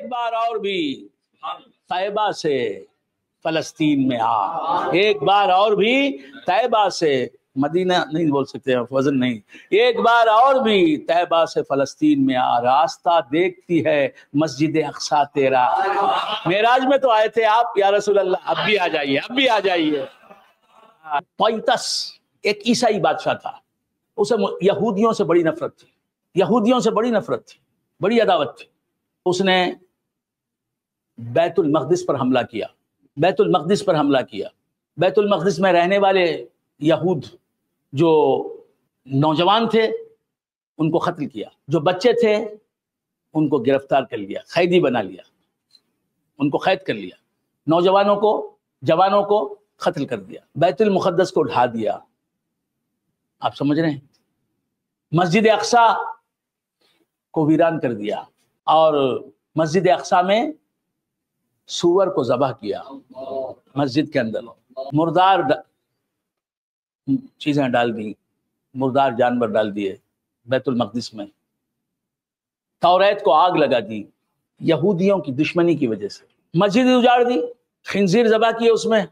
ایک بار اور بھی طیبہ سے فلسطین میں آ، ایک بار اور بھی طیبہ سے، مدینہ نہیں بول سکتے ہیں، وزن نہیں، ایک بار اور بھی طیبہ سے فلسطین میں آ، راستہ دیکھتی ہے مسجد اقصیٰ تیرا۔ معراج میں تو آئے تھے آپ یا رسول اللہ، اب بھی آ جائیے، اب بھی آ جائیے۔ طیطس ایک عیسائی بادشاہ تھا، اسے یہودیوں سے بڑی نفرت تھی، یہودیوں سے بڑی نفرت تھی، بڑی عداوت تھی۔ اس نے بیت المقدس پر حملہ کیا، بیت المقدس پر حملہ کیا۔ بیت المقدس میں رہنے والے یہود جو نوجوان تھے ان کو قتل کیا، جو بچے تھے ان کو گرفتار کر لیا، قیدی بنا لیا، ان کو قید کر لیا، نوجوانوں کو، جوانوں کو قتل کر دیا، بیت المقدس کو ڈھا دیا۔ آپ سمجھ رہے ہیں؟ مسجد اقصیٰ کو ویران کر دیا، اور مسجد اقصیٰ میں سور کو ذبح کیا، مسجد کے اندر مردار چیزیں ڈال دی، مردار جانور ڈال دیے بیت المقدس میں، توریت کو آگ لگا دی یہودیوں کی دشمنی کی وجہ سے، مسجد اجاڑ دی، خنزیر ذبح کیے اس میں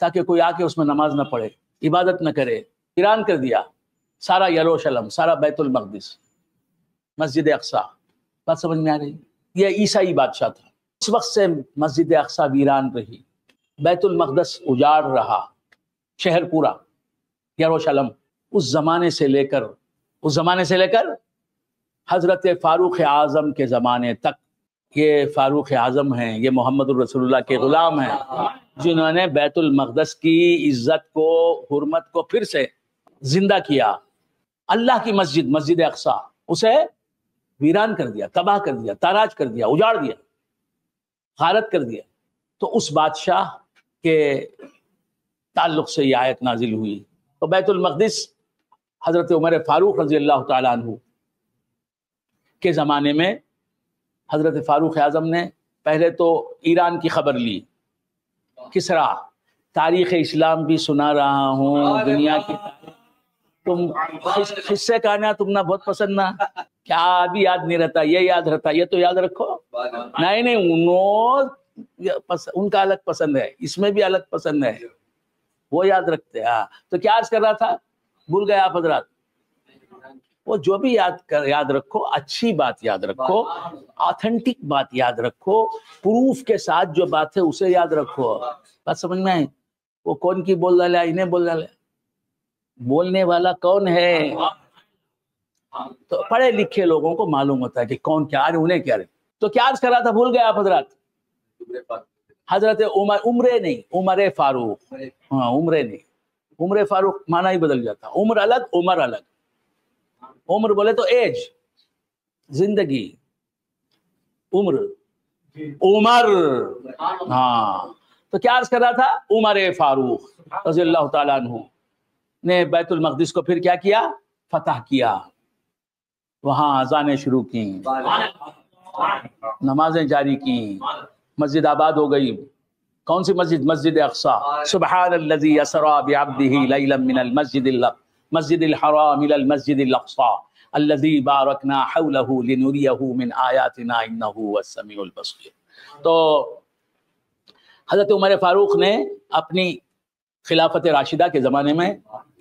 تاکہ کوئی آ کے اس میں نماز نہ پڑھے، عبادت نہ کرے، ویران کر دیا سارا یروشلم، سارا بیت المقدس، مسجد اقصیٰ۔ بات سمجھ میں آ رہی؟ یہ عیسائی بادشاہ تھا۔ اس وقت سے مسجد اقصیٰ ویران رہی، بیت المقدس اجاڑ رہا، شہر پورا یروشلم۔ اس زمانے سے لے کر حضرت فاروق اعظم کے زمانے تک، یہ فاروق اعظم ہیں، یہ محمد الرسول اللہ کے غلام ہیں، جنہوں نے بیت المقدس کی عزت کو، حرمت کو پھر سے زندہ کیا۔ اللہ کی مسجد، مسجد اقصیٰ، اسے ویران کر دیا، تباہ کر دیا، تاراج کر دیا، اجاڑ دیا، غارت کر دیا۔ تو اس بادشاہ کے تعلق سے یہ آیت نازل ہوئی۔ تو بیت المقدس حضرت عمر فاروق رضی اللہ تعالیٰ عنہ کے زمانے میں حضرت فاروق اعظم نے پہلے تو ایران کی خبر لی، کسرا، تاریخ اسلام بھی سنا رہا ہوں، دنیا کی تم قصے کہانا تم نہ بہت پسند نہ، کیا ابھی یاد نہیں رہتا، یہ یاد رہتا، یہ تو یاد رکھو۔ نہیں ان کا الگ پسند ہے، اس میں بھی الگ پسند ہے، وہ یاد رکھتے ہیں۔ تو کیا عرض کر رہا تھا، بھول گئے آپ حضرات؟ وہ جو بھی یاد رکھو، اچھی بات یاد رکھو، آتھنٹک بات یاد رکھو، پروف کے ساتھ جو بات ہے اسے یاد رکھو۔ بات سمجھ میں آئی؟ وہ کون کی بول ڈالے، انہیں بول ڈالے، بولنے والا کون ہے؟ تو پڑھے لکھے لوگوں کو معلوم ہوتا ہے کہ کون کیا رہے، انہیں کیا رہے۔ تو کیا عرض کر رہا تھا، بھول گئے آپ حضرات؟ حضرت عمر فاروق، ہاں عمر نہیں، عمر فاروق معنی ہی بدل جاتا، عمر الگ، عمر الگ۔ عمر بولے تو ایج، زندگی، عمر، ہاں۔ تو کیا عرض کر رہا تھا، عمر فاروق رضی اللہ تعالیٰ عنہ نے بیت المقدس کو پھر کیا کیا، فتح کیا، وہاں اذانیں شروع کی، نمازیں جاری کی، مسجد آباد ہو گئی۔ کون سی مسجد؟ مسجد اقصیٰ۔ سبحان الذی اسریٰ بعبدہ لیلا من المسجد الحرام الى المسجد الاقصى الذي باركنا حوله لنريه من آیاتنا انه هو السمیع البصیر۔ تو حضرت عمر فاروق نے اپنی خلافت راشدہ کے زمانے میں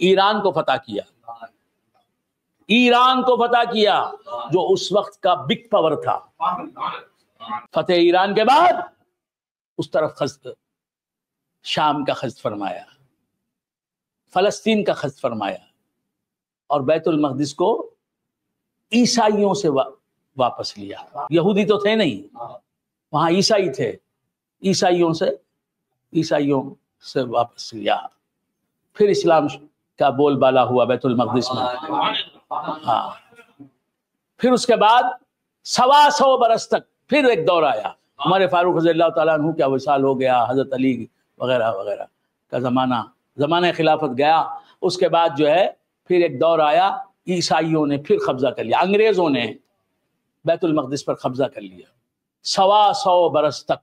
ایران کو فتح کیا، ایران کو فتح کیا جو اس وقت کا بگ پاور تھا۔ فتح ایران کے بعد اس طرف خط شام کا خط فرمایا، فلسطین کا خط فرمایا، اور بیت المقدس کو عیسائیوں سے واپس لیا۔ یہودی تو تھے نہیں وہاں، عیسائی تھے، عیسائیوں سے واپس لیا۔ پھر اسلام کا بول بالا ہوا بیت المقدس میں، ہاں۔ پھر اس کے بعد 125 برس تک پھر ایک دور آیا، عمر فاروق رضی اللہ تعالیٰ عنہ کا وصال ہو گیا، حضرت علی وغیرہ وغیرہ کا زمانہ خلافت گیا۔ اس کے بعد جو ہے پھر ایک دور آیا، عیسائیوں نے پھر قبضہ کر لیا، انگریزوں نے بیت المقدس پر قبضہ کر لیا۔ 125 برس تک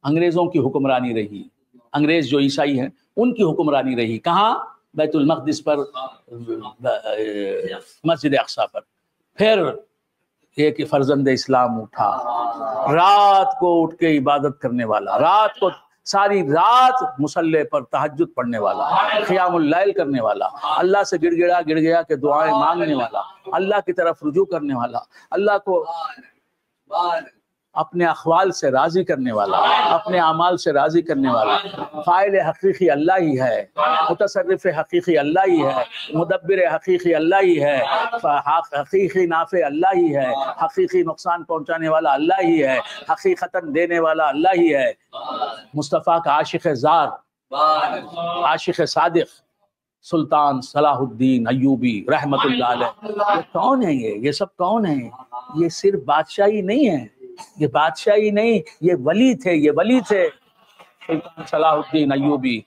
انگریزوں کی حکمرانی رہی، انگریز جو عیسائی ہیں ان کی حکمرانی رہی، کہاں؟ بیت المقدس پر، مسجد اقصیٰ پر۔ پھر ایک فرزند اسلام اٹھا، رات کو اٹھ کے عبادت کرنے والا، رات کو ساری رات مصلی پر تہجد پڑھنے والا، قیام اللیل کرنے والا، اللہ سے گڑ گڑا کے دعائیں مانگنے والا، اللہ کی طرف رجوع کرنے والا، اللہ کو اپنے اقوال سے راضی کرنے والا، اپنے اعمال سے راضی کرنے والا، فاعل حقیقی اللہ ہی ہے، متصرف حقیقی اللہ ہی ہے، مدبر حقیقی اللہ ہی ہے، حقیقی نافع اللہ ہی ہے، حقیقی نقصان پہنچانے والا اللہ ہی ہے، حقیقتاً دینے والا اللہ ہی ہے، مصطفیٰ کا عاشق زار، عاشق صادق سلطان صلاح الدین ایوبی رحمت اللہ علیہ، یہ کون ہے؟ یہ سب کون ہیں؟ یہ صرف بادشاہی نہیں ہے، یہ بادشاہی نہیں، یہ ولی تھے، یہ ولی تھے سلطان صلاح الدین ایوبی۔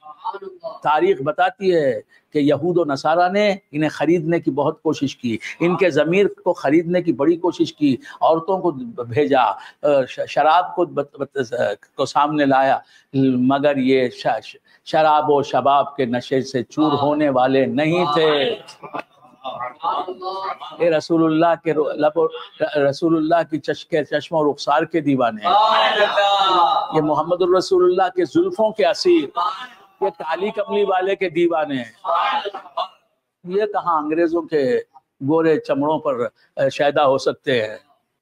تاریخ بتاتی ہے کہ یہود و نصارہ نے انہیں خریدنے کی بہت کوشش کی، ان کے ضمیر کو خریدنے کی بڑی کوشش کی، عورتوں کو بھیجا، شراب کو سامنے لایا، مگر یہ شراب و شباب کے نشے سے چور ہونے والے نہیں تھے۔ یہ رسول اللہ کے رسول اللہ کی چشم و رخسار کے دیوانے ہیں، یہ محمد الرسول اللہ کے زلفوں کے اسیر، یہ کالی کملی والے کے دیوانے ہیں۔ یہ کہاں انگریزوں کے گورے چمڑوں پر شیدا ہو سکتے ہیں۔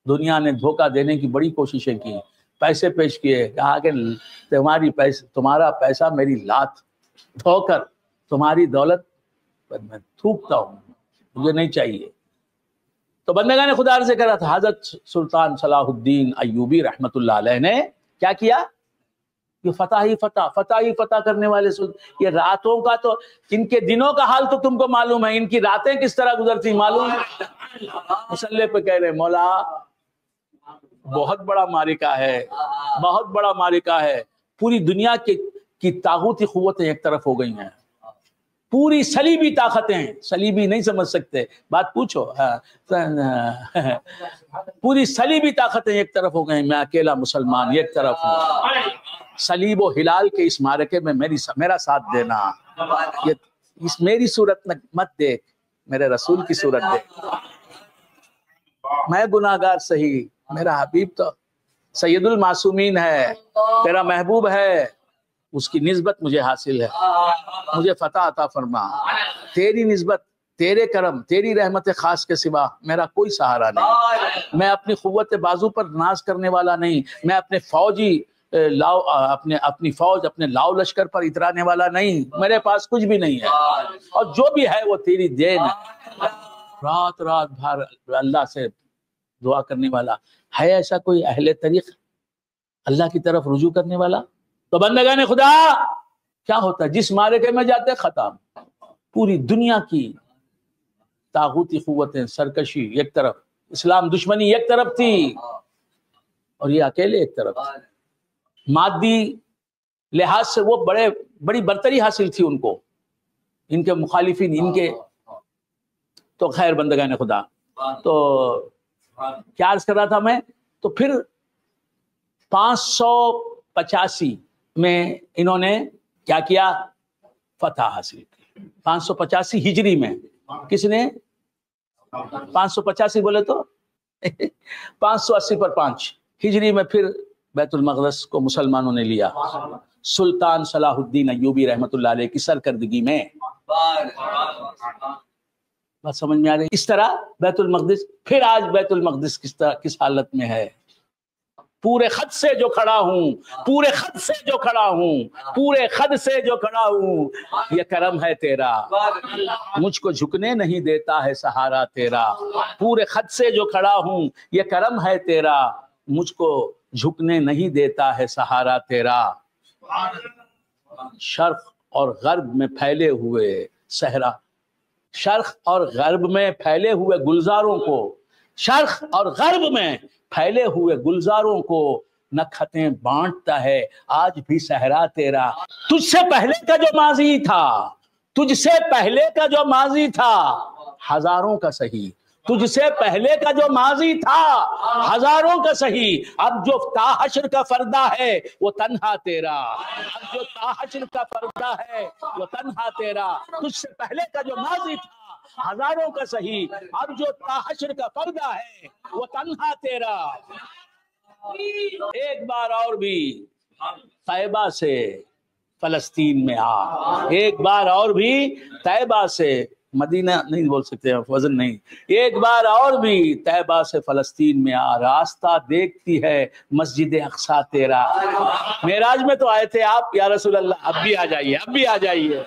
دنیا نے دھوکہ دینے کی بڑی کوششیں کی، پیسے پیش کیے، کہا کہ تمہارا پیسہ میری لات، دھو کر تمہاری دولت پر میں تھوکتا ہوں، مجھے نہیں چاہیے۔ تو بندگان خدا عرض کر رہا تھا، حضرت سلطان صلاح الدین ایوبی رحمت اللہ علیہ نے کیا کیا؟ یہ فتح ہی فتح کرنے والے یہ راتوں کا تو، ان کے دنوں کا حال تو تم کو معلوم ہے، ان کی راتیں کس طرح گزرتی معلوم ہے؟ مصلی پہ کہہ رہے مولا بہت بڑا معرکہ ہے، بہت بڑا معرکہ ہے، پوری دنیا کی طاغوتی قوتیں ایک طرف ہو گئی ہیں، پوری صلیبی طاقتیں، صلیبی نہیں سمجھ سکتے بات پوچھو، پوری صلیبی طاقتیں ایک طرف ہو گئی، میں اکیلا مسلمان ایک طرف ہوں، صلیب و ہلال کے اس معرکے میں میرا ساتھ دینا، میری صورت مت دیکھ، میرے رسول کی صورت دیکھ، میں گناہگار صحیح، میرا حبیب تو سید المعصومین ہے، تیرا محبوب ہے، اس کی نسبت مجھے حاصل ہے، مجھے فتح عطا فرما، تیری نسبت، تیرے کرم، تیری رحمت خاص کے سوا میرا کوئی سہارا نہیں، میں اپنی قوت بازو پر ناز کرنے والا نہیں، میں اپنے اپنی فوج اپنے لاؤ لشکر پر اترانے والا نہیں، میرے پاس کچھ بھی نہیں ہے، اور جو بھی ہے وہ تیری دین ہے۔ رات بھر اللہ سے دعا کرنے والا ہے ایسا کوئی اہل طریق اللہ کی طرف رجوع کرنے والا؟ تو بندگان خدا کیا ہوتا ہے؟ جس معرکے میں جاتے ختم، پوری دنیا کی طاغوتی قوتیں، سرکشی ایک طرف، اسلام دشمنی ایک طرف تھی، اور یہ اکیلے ایک طرف تھے۔ مادی لحاظ سے وہ بڑی برتری حاصل تھی ان کو، ان کے مخالفین، ان کے تو خیر بندگان خدا، تو کیا عرض کر رہا تھا میں؟ تو پھر 585 میں انہوں نے کیا کیا؟ فتح حاصل کی۔ 585 ہجری میں کس نے 585 بولے تو 580 پر 5 ہجری میں پھر بیت المقدس کو مسلمانوں نے لیا، سلطان صلاح الدین ایوبی رحمت اللہ علیہ کی سرکردگی میں۔ بات سمجھ میں آ رہی؟ اس طرح بیت المقدس، پھر آج بیت المقدس کس حالت میں ہے؟ پورے خط سے جو کھڑا ہوں، پورے خط سے جو کھڑا ہوں، پورے خط سے جو کھڑا ہوں، یہ کرم ہے تیرا، مجھ کو جھکنے نہیں دیتا ہے سہارا تیرا، پورے خط سے جو کھڑا ہوں، یہ کرم ہے تیرا، مجھ کو جھکنے نہیں دیتا ہے سہارا تیرا۔ شرق اور غرب میں پھیلے ہوئے صحرا، شرق اور غرب میں پھیلے ہوئے گلزاروں کو، شرق اور غرب میں پھیلے ہوئے گلزاروں کو نکھتیں بانٹتا ہے آج بھی صحرا تیرا۔ تجھ سے پہلے کا جو ماضی تھا، تجھ سے پہلے کا جو ماضی تھا ہزاروں کا صحیح، تجھ سے پہلے کا جو ماضی تھا ہزاروں کا صحیح، اب جو تا حشر کا فردہ ہے وہ تنہا تیرا، اب جو تا حشر کا فردہ ہے وہ تنہا تیرا۔ تجھ سے پہلے کا جو ماضی تھا ہزاروں کا صحیح، اب جو تاحشر کا پردہ ہے وہ تنہا تیرا۔ ایک بار اور بھی طیبہ سے فلسطین میں آ، ایک بار اور بھی طیبہ سے، مدینہ نہیں بول سکتے وزن نہیں، ایک بار اور بھی طیبہ سے فلسطین میں آ، راستہ دیکھتی ہے مسجد اقصیٰ تیرا۔ معراج میں تو آئے تھے آپ یا رسول اللہ، اب بھی آ جائیے، اب بھی آ جائیے۔